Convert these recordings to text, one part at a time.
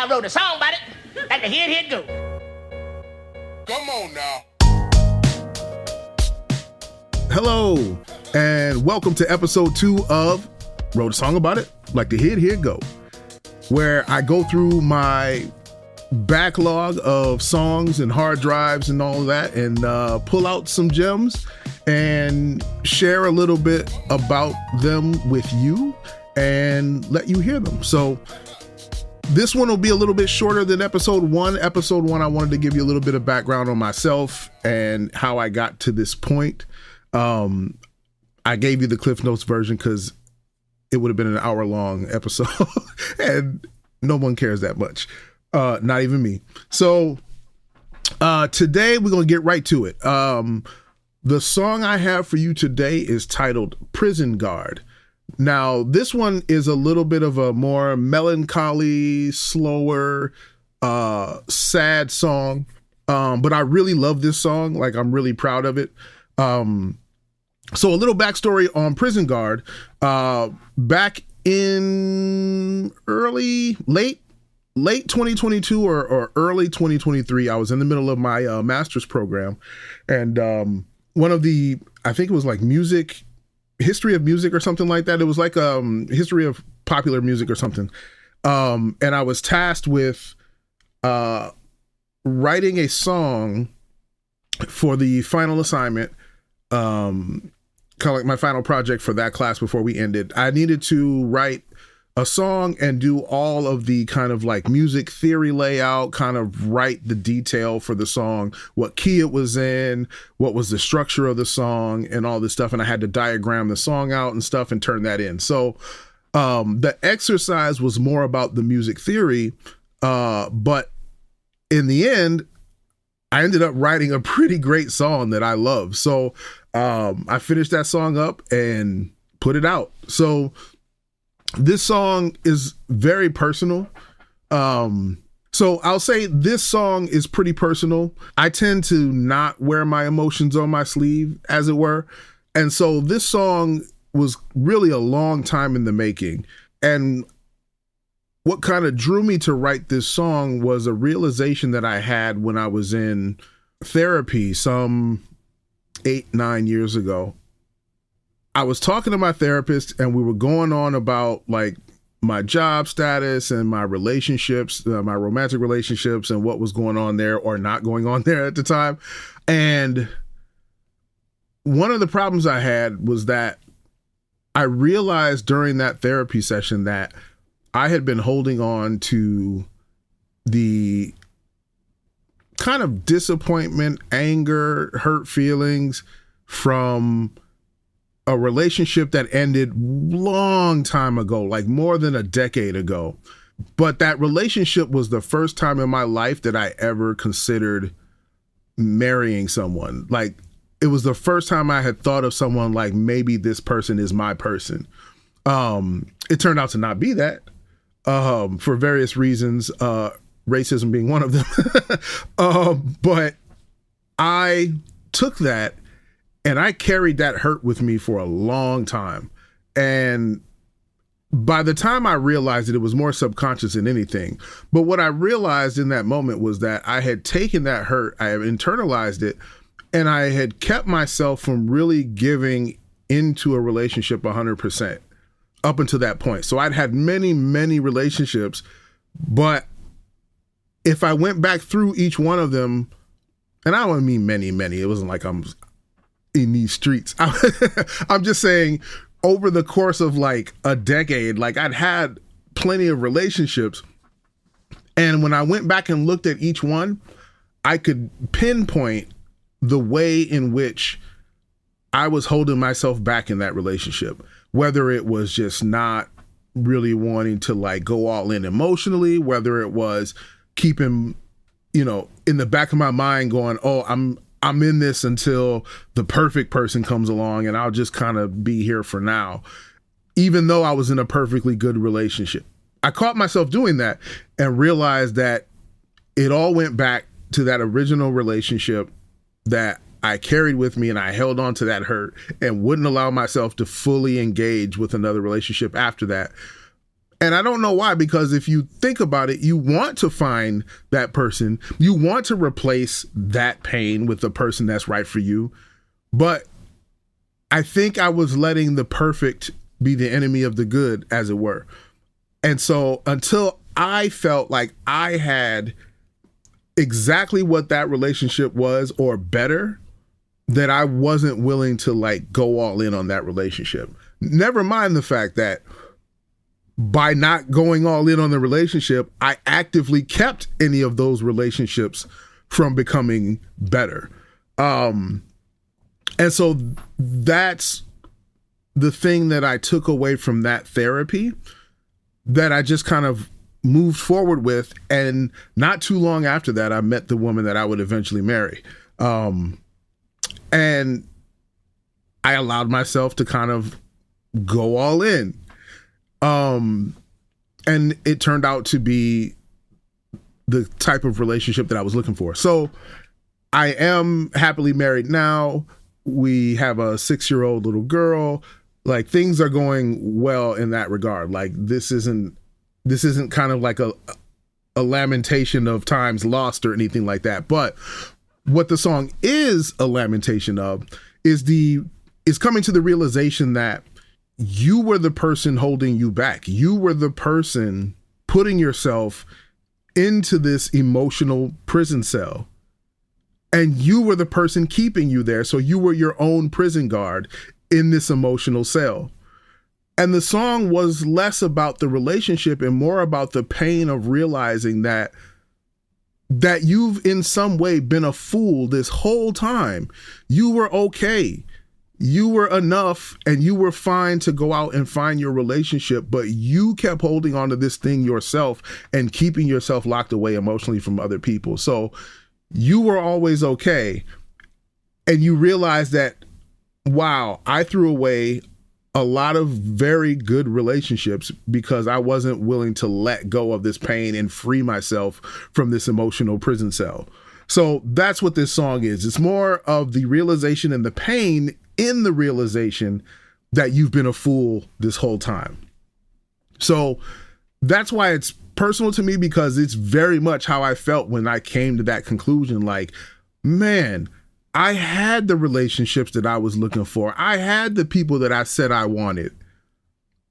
I wrote a song about it. Like the hit go. Come on now. Hello, and welcome to episode 2 of Wrote a Song About It, Like the Hit Go, where I go through my backlog of songs and hard drives and all of that and pull out some gems and share a little bit about them with you and let you hear them. So this one will be a little bit shorter than episode 1. Episode 1, I wanted to give you a little bit of background on myself and how I got to this point. I gave you the Cliff Notes version because it would have been an hour-long episode and no one cares that much. Not even me. So today we're going to get right to it. The song I have for you today is titled Prison Guard. Now, this one is a little bit of a more melancholy, slower, sad song. But I really love this song. Like, I'm really proud of it. So a little backstory on Prison Guard. Back in late 2022 or early 2023, I was in the middle of my master's program, and one of the, I think it was like history of music or something like that. It was like history of popular music or something. And I was tasked with writing a song for the final assignment, kind of like my final project for that class before we ended. I needed to write a song and do all of the kind of like music theory layout, kind of write the detail for the song, what key it was in, what was the structure of the song and all this stuff. And I had to diagram the song out and stuff and turn that in. So the exercise was more about the music theory, but in the end, I ended up writing a pretty great song that I love. So I finished that song up and put it out. So this song is very personal. So I'll say this song is pretty personal. I tend to not wear my emotions on my sleeve, as it were. And so this song was really a long time in the making. And what kind of drew me to write this song was a realization that I had when I was in therapy some 8-9 years ago. I was talking to my therapist and we were going on about like my job status and my relationships, my romantic relationships and what was going on there or not going on there at the time. And one of the problems I had was that I realized during that therapy session that I had been holding on to the kind of disappointment, anger, hurt feelings from a relationship that ended long time ago, like more than a decade ago. But that relationship was the first time in my life that I ever considered marrying someone. Like, it was the first time I had thought of someone like, maybe this person is my person. It turned out to not be that. For various reasons, racism being one of them. But I took that and I carried that hurt with me for a long time. And by the time I realized it was more subconscious than anything. But what I realized in that moment was that I had taken that hurt, I had internalized it, and I had kept myself from really giving into a relationship 100%. Up until that point. So I'd had many, many relationships, but if I went back through each one of them, and I don't mean many, it wasn't like I'm in these streets. I'm just saying over the course of like a decade, like I'd had plenty of relationships. And when I went back and looked at each one, I could pinpoint the way in which I was holding myself back in that relationship. Whether it was just not really wanting to like go all in emotionally, whether it was keeping, in the back of my mind going, oh, I'm in this until the perfect person comes along and I'll just kind of be here for now, even though I was in a perfectly good relationship. I caught myself doing that and realized that it all went back to that original relationship that I carried with me, and I held on to that hurt and wouldn't allow myself to fully engage with another relationship after that. And I don't know why, because if you think about it, you want to find that person. You want to replace that pain with the person that's right for you. But I think I was letting the perfect be the enemy of the good, as it were. And so until I felt like I had exactly what that relationship was or better, that I wasn't willing to like go all in on that relationship. Never mind the fact that by not going all in on the relationship, I actively kept any of those relationships from becoming better. And so that's the thing that I took away from that therapy that I just kind of moved forward with. And not too long after that, I met the woman that I would eventually marry. And I allowed myself to kind of go all in. And it turned out to be the type of relationship that I was looking for. So I am happily married now. We have a 6-year-old little girl. Like, things are going well in that regard. Like, this isn't kind of like a lamentation of times lost or anything like that. But what the song is a lamentation of is coming to the realization that you were the person holding you back. You were the person putting yourself into this emotional prison cell. And you were the person keeping you there. So you were your own prison guard in this emotional cell. And the song was less about the relationship and more about the pain of realizing that you've in some way been a fool this whole time. You were okay. You were enough and you were fine to go out and find your relationship, but you kept holding on to this thing yourself and keeping yourself locked away emotionally from other people. So you were always okay. And you realized that, wow, I threw away a lot of very good relationships because I wasn't willing to let go of this pain and free myself from this emotional prison cell. So that's what this song is. It's more of the realization and the pain in the realization that you've been a fool this whole time. So that's why it's personal to me, because it's very much how I felt when I came to that conclusion. Like, man, I had the relationships that I was looking for. I had the people that I said I wanted,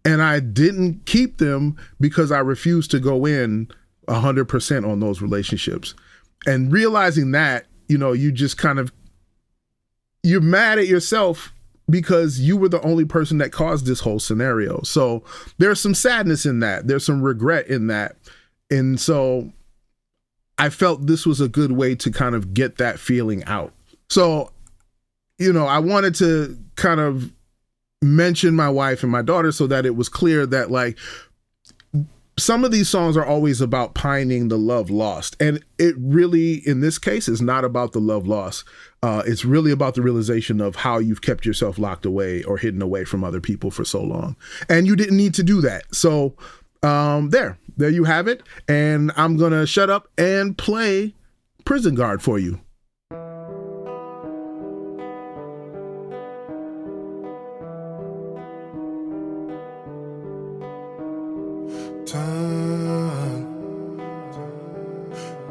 and I didn't keep them because I refused to go in 100% on those relationships. And realizing that, you just kind of, you're mad at yourself because you were the only person that caused this whole scenario. So there's some sadness in that. There's some regret in that. And so I felt this was a good way to kind of get that feeling out. So, I wanted to kind of mention my wife and my daughter so that it was clear that, like, some of these songs are always about pining the love lost. And it really, in this case, is not about the love lost. It's really about the realization of how you've kept yourself locked away or hidden away from other people for so long. And you didn't need to do that. So there you have it. And I'm going to shut up and play Prison Guard for you. Time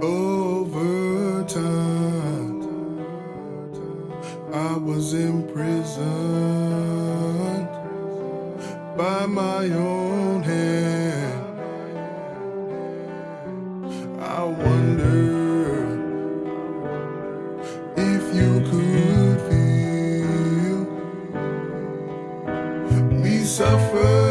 over time, I was imprisoned by my own hand. I wonder if you could feel me suffer.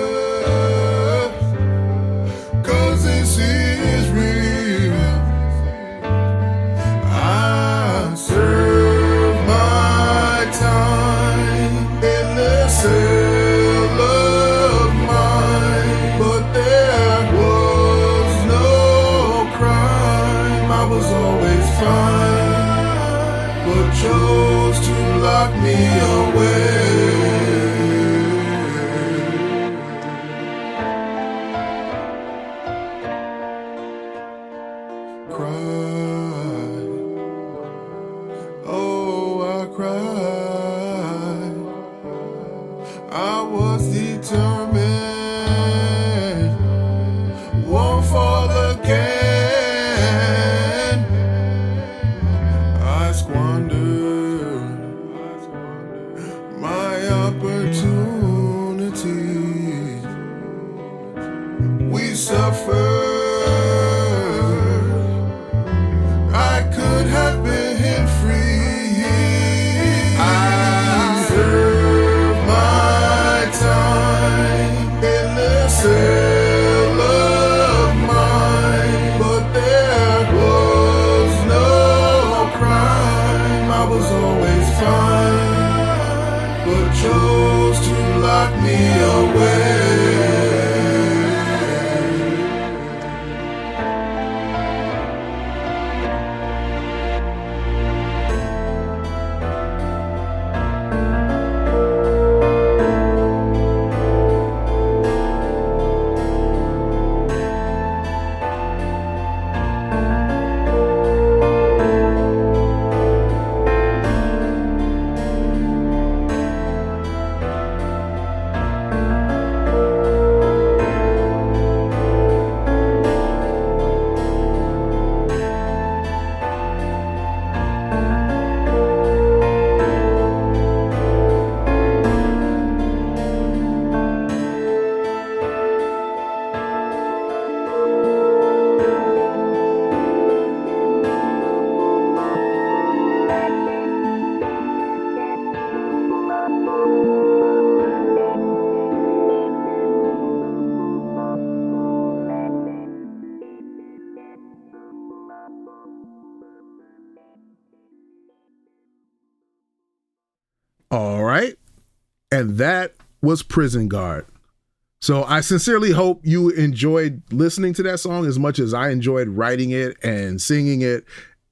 Chose to lock me away. Cried, oh, I cried. I was determined All right. And that was Prison Guard. So I sincerely hope you enjoyed listening to that song as much as I enjoyed writing it and singing it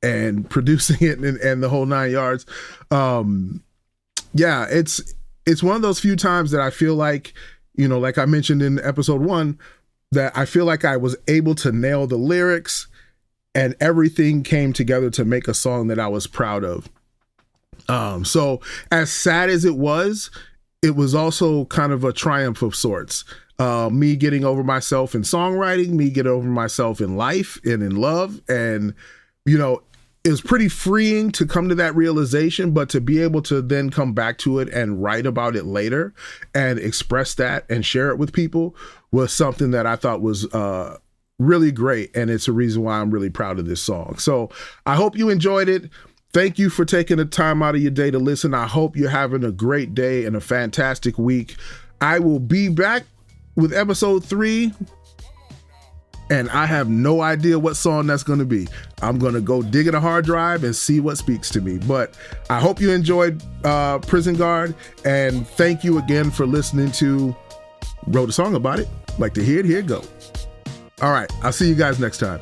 and producing it and the whole 9 yards. Yeah, it's one of those few times that I feel like, you know, like I mentioned in episode 1, that I feel like I was able to nail the lyrics and everything came together to make a song that I was proud of. So as sad as it was also kind of a triumph of sorts. Me getting over myself in songwriting, me getting over myself in life and in love. And, you know, it was pretty freeing to come to that realization, but to be able to then come back to it and write about it later and express that and share it with people was something that I thought was really great. And it's a reason why I'm really proud of this song. So I hope you enjoyed it. Thank you for taking the time out of your day to listen. I hope you're having a great day and a fantastic week. I will be back with episode 3, and I have no idea what song that's going to be. I'm going to go dig in a hard drive and see what speaks to me. But I hope you enjoyed Prison Guard, and thank you again for listening to Wrote a Song About It. Like to hear it, here it go. All right, I'll see you guys next time.